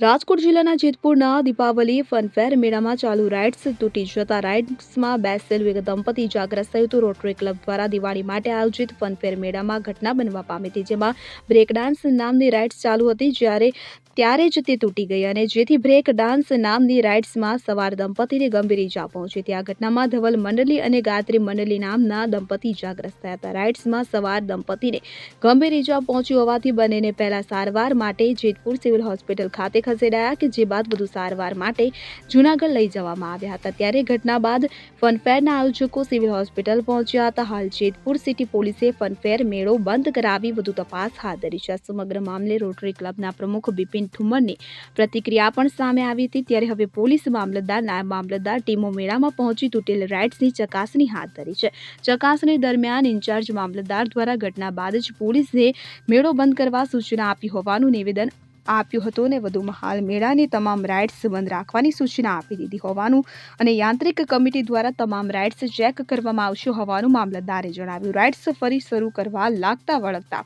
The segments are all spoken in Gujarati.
રાજકોટ જિલ્લાના જેતપુરના દીપાવલી ફનફેર મેળામાં ચાલુ રાઇડ્સ તૂટી જતા રાઇડ્સમાં બેસેલું એક દંપતી ઇજાગ્રસ્ત થયું હતું. રોટરી ક્લબ દ્વારા દિવાળી માટે આયોજિત ફનફેર મેળામાં ઘટના બનવા પામી હતી, જેમાં બ્રેક ડાન્સ નામની રાઇડ્સ ચાલુ હતી, ત્યારે જ તે તૂટી ગઈ અને જેથી બ્રેક ડાન્સ નામની રાઇડ્સમાં સવાર દંપતીને ગંભીર ઇજા પહોંચી હતી. આ ઘટનામાં ધવલ મંડલી અને ગાયત્રી મંડલી નામના દંપતી ઇજાગ્રસ્ત થયા હતા. રાઇડ્સમાં સવાર દંપતીને ગંભીર ઇજા પહોંચી હોવાથી બંનેને પહેલા સારવાર માટે જેતપુર સિવિલ હોસ્પિટલ ખાતે ખસેડાયા, કે જે બાદ વધુ સારવાર માટે જૂનાગઢ લઈ જવામાં આવ્યા હતા. ત્યારે ઘટના બાદ ફનફેરના આયોજકો સિવિલ હોસ્પિટલ પહોંચ્યા હતા. હાલ જેતપુર સિટી પોલીસે ફનફેર મેળો બંધ કરાવી વધુ તપાસ હાથ ધરી છે. સમગ્ર મામલે રોટરી ક્લબના પ્રમુખ બિપિન ઠુમ્મરની પ્રતિક્રિયા પણ સામે આવી હતી. ત્યારે હવે પોલીસ, મામલતદાર, નાયબ મામલતદાર ટીમો મેળામાં પહોંચી તૂટેલ રાઇડ્સની ચકાસણી હાથ ધરી છે. ચકાસણી દરમિયાન ઇન્ચાર્જ મામલતદાર દ્વારા ઘટના બાદ જ પોલીસને મેળો બંધ કરવા સૂચના આપી હોવાનું નિવેદન આપ્યું હતું અને વધુમાં હાલ મેળાની તમામ રાઇડ્સ બંધ રાખવાની સૂચના આપી દીધી હોવાનું અને યાંત્રિક કમિટી દ્વારા તમામ રાઇડ્સ ચેક કરવામાં આવશે હોવાનું મામલતદારે જણાવ્યું. રાઇડ્સ ફરી શરૂ કરવા લાગતા વળગતા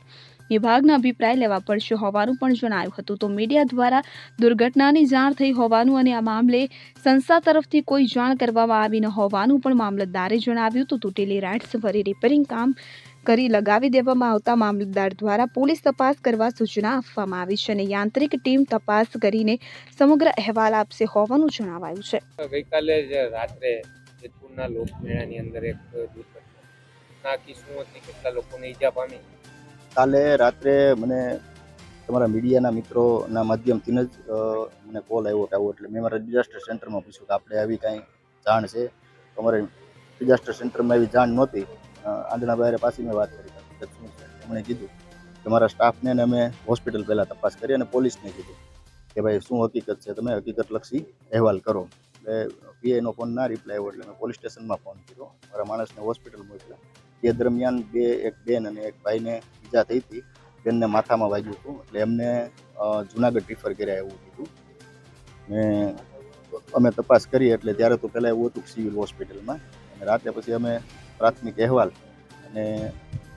વિભાગના અભિપ્રાય લેવા પડશે હોવાનું પણ જણાવ્યું હતું. તો મીડિયા દ્વારા દુર્ઘટનાની જાણ થઈ હોવાનું અને આ મામલે સંસ્થા તરફથી કોઈ જાણ કરવામાં આવી ન હોવાનું પણ મામલતદારે જણાવ્યું. તો તૂટેલી રાઇડ્સ ફરી રિપેરિંગ કામ કરી લગાવી દેવામાં આવતા મામલતદાર દ્વારા પોલીસ તપાસ કરવા સૂચના આપવામાં આવી છે અને યાંત્રિક ટીમ તપાસ કરીને સમગ્ર અહેવાલ આપશે હોવાનું જણાવાયું છે. ગઈકાલે રાત્રે જેતપુરના લોકમેળાની અંદર એક દુર્ઘટના શું હતી, કેટલા લોકોને ઈજા પામી? કાલે રાત્રે મને તમારા મીડિયાના મિત્રોના માધ્યમથી જ મને કોલ આવ્યો એટલે મેં મારા ડિઝાસ્ટર સેન્ટરમાં પૂછ્યું કે આપણે આવી કાંઈ જાણ છે. અમારે ડિઝાસ્ટર સેન્ટરમાં એવી જાણ નહોતી. આંધણા બહાર પાછી મેં વાત કરી શું છે, એમણે કીધું કે મારા સ્ટાફને ને અમે હોસ્પિટલ પહેલાં તપાસ કરી અને પોલીસને કીધું કે ભાઈ શું હકીકત છે, તમે હકીકતલક્ષી અહેવાલ કરો. એટલે પીઆઈનો ફોન ના રિપ્લાય આવ્યો એટલે મેં પોલીસ સ્ટેશનમાં ફોન કર્યો. મારા માણસને હોસ્પિટલ મોકલ્યા. એ દરમિયાન એક બેન અને એક ભાઈને ઈજા થઈ હતી. બેનને માથામાં વાગ્યું હતું એટલે એમને જૂનાગઢ રિફર કર્યા એવું કીધું. ને અમે તપાસ કરી એટલે ત્યારે તો પહેલાં એવું હતું સિવિલ હોસ્પિટલમાં, અને રાતે પછી અમે પ્રાથમિક અહેવાલ અને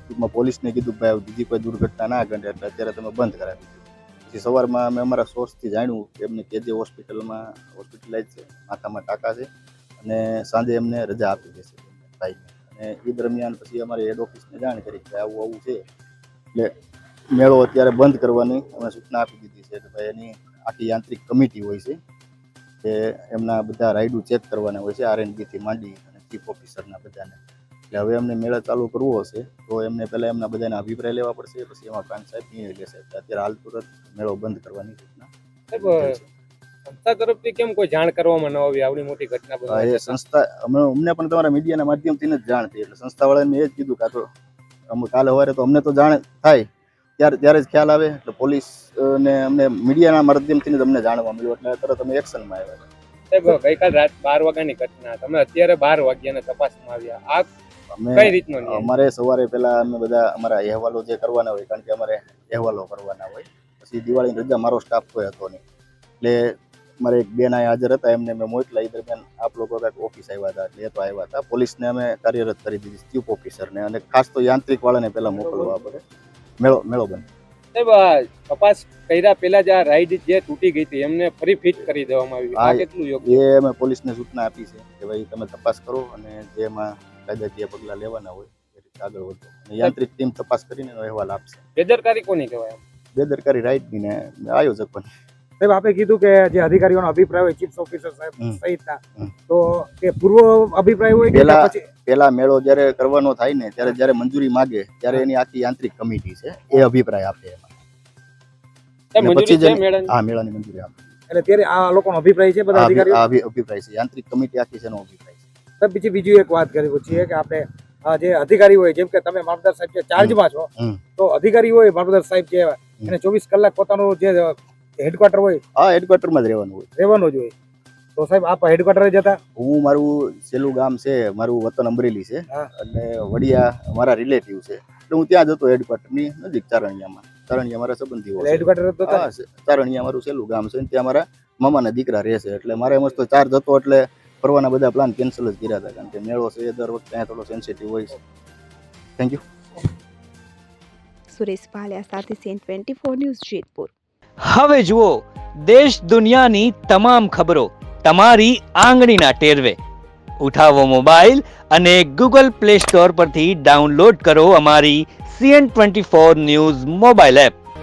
ટૂંકમાં પોલીસને કીધું કે ભાઈ બીજી કોઈ દુર્ઘટના ના ઘટે એટલે અત્યારે તમે બંધ કરાવી દીધું. પછી સવારમાં અમે અમારા સોર્સથી જાણ્યું કે એમને કેજે હોસ્પિટલમાં હોસ્પિટલાઇઝ છે, માથામાં ટાંકા છે અને સાંજે એમને રજા આપી દેશે ભાઈને. અને એ દરમિયાન પછી અમારી હેડ ઓફિસને જાણ કરી કે આવું આવું છે એટલે મેળો અત્યારે બંધ કરવાની અમે સૂચના આપી દીધી છે. એટલે ભાઈ એની આખી યાંત્રિક કમિટી હોય છે કે એમના બધા રાઇડો ચેક કરવાના હોય છે, R&Bથી માંડી અને ચીફ ઓફિસરના બધાને. એટલે હવે એમને મેળો ચાલુ કરવો હશે તો એમને પહેલાં એમના બધાના અભિપ્રાય લેવા પડશે, પછી એમાં પ્રાંત સાહેબ નિર્ણય લેશે. અત્યારે હાલ તુરંત મેળો બંધ કરવાની સૂચના. સંસ્થા તરફથી કેમ કોઈ જાણ કરવામાં ન આવી આવડી મોટી ઘટના બની? એ સંસ્થા અમને પણ તમારા મીડિયાના માધ્યમથી જ જાણ થઈ એટલે સંસ્થાવાળાને એ જ કીધું કે આ તો કાલે સવારે તો અમને તો જાણ થાય ત્યારે જ ખ્યાલ આવે એટલે પોલીસ ને અમને મીડિયાના માધ્યમથી જ અમને જાણવા મળ્યું એટલે તરત અમે એક્શનમાં આવ્યા. સાહેબ, ગઈકાલ રાત 12 વાગ્યાની ઘટના, તમે અત્યારે 12 વાગ્યાને તપાસમાં આવ્યા, આ કઈ રીતનો? અમારે સવારે પહેલા અમે બધા અમારા અહેવાલો જે કરવાના હોય, કારણ કે અમારે અહેવાલો કરવાના હોય, પછી દિવાળીની રજા મારો સ્ટાફ કોઈ હતો નહીં એટલે મારે એક બેન અહીંયા હાજર હતા, એમને મેં મોકલા. એ દરમિયાન આપ લોકો કાંઈક ઓફિસ આવ્યા હતા એટલે એ તો આવ્યા હતા. પોલીસને અમે કાર્યરત કરી દીધી, ચીફ ઓફિસરને, અને ખાસ તો યાંત્રિક વાળાને પહેલાં મોકલવા પડે. મેળો બંધ. સાહેબ, તપાસ કર્યા પહેલા જ આ રાઈડ જે તૂટી ગઈ હતી એમને ફરી ફિટ કરી દેવામાં આવી, આ કેટલું યોગ્ય? એ અમે પોલીસને સૂચના આપી છે કે ભાઈ તમે તપાસ કરો અને જેમાં કાયદાકીય પગલાં લેવાના હોય એ રીતે આગળ વધો. અને યાંત્રિક ટીમ તપાસ કરીને એનો અહેવાલ આપશે. બેદરકારી કોની કહેવાય? બેદરકારી રાઇડની ને આયોજકોની. સાહેબ, આપે કીધું કે જે અધિકારીઓનો અભિપ્રાય હોય ચીફ ઓફિસર સાહેબ સહિતના, તો એ પૂર્વ અભિપ્રાય હોય કે પછી પેલા મેળો જ્યારે કરવાનો થાય ને ત્યારે જ્યારે મંજૂરી માગે ત્યારે એની આખી યાંત્રિક કમિટી છે એ અભિપ્રાય આપે એમાં. પછી હા, મેળાની મંજૂરી આપે એટલે ત્યારે આ લોકોનો અભિપ્રાય છે, બધા અધિકારીઓ અભિપ્રાય છે, યાંત્રિક કમિટી આખી છે એનો અભિપ્રાય છે. સાહેબ, બીજી એક વાત કરી પૂછીએ કે આપણે જે અધિકારી હોય, જેમ કે તમે મામલતદાર સાહેબ જે ચાર્જમાં છો, તો અધિકારી હોય મામલતદાર સાહેબ જે એને 24 કલાક પોતાનું જે હેડક્વાર્ટર હોય, હા, હેડક્વાર્ટરમાં જ રહેવાનું જ હોય. તો સાહેબ આપ હેડક્વાર્ટરે જતા? હું, મારું છેલ્લું ગામ છે, મારું વતન અમરેલી છે અને વડિયા મારા રિલેટિવ છે એટલે હું ત્યાં જતો હેડક્વાર્ટરની નજીક ચારણિયામાં. ચારણિયા મારા સંબંધીઓ છે. હેડક્વાર્ટર ચારણિયા મારું છેલ્લું ગામ છે, ત્યાં મારા મામાના દીકરા રહે છે એટલે મારે મસ્ત ચાર્જ હતો એટલે ફરવાના બધા પ્લાન કેન્સલ જ કર્યા હતા, કારણ કે મેળો છે એ દર વખતે ત્યાં થોડો સેન્સિટિવ હોય છે. Thank you. સુરેશ ભાલિયા સાથે CN24 ન્યૂઝ જેતપુર. હવે જુઓ દેશ દુનિયાની તમામ ખબરો તમારી આંગળીના ટેરવે. ઉઠાવો મોબાઈલ અને ગૂગલ પ્લે સ્ટોર પરથી ડાઉનલોડ કરો અમારી CN24 ન્યૂઝ મોબાઈલ એપ.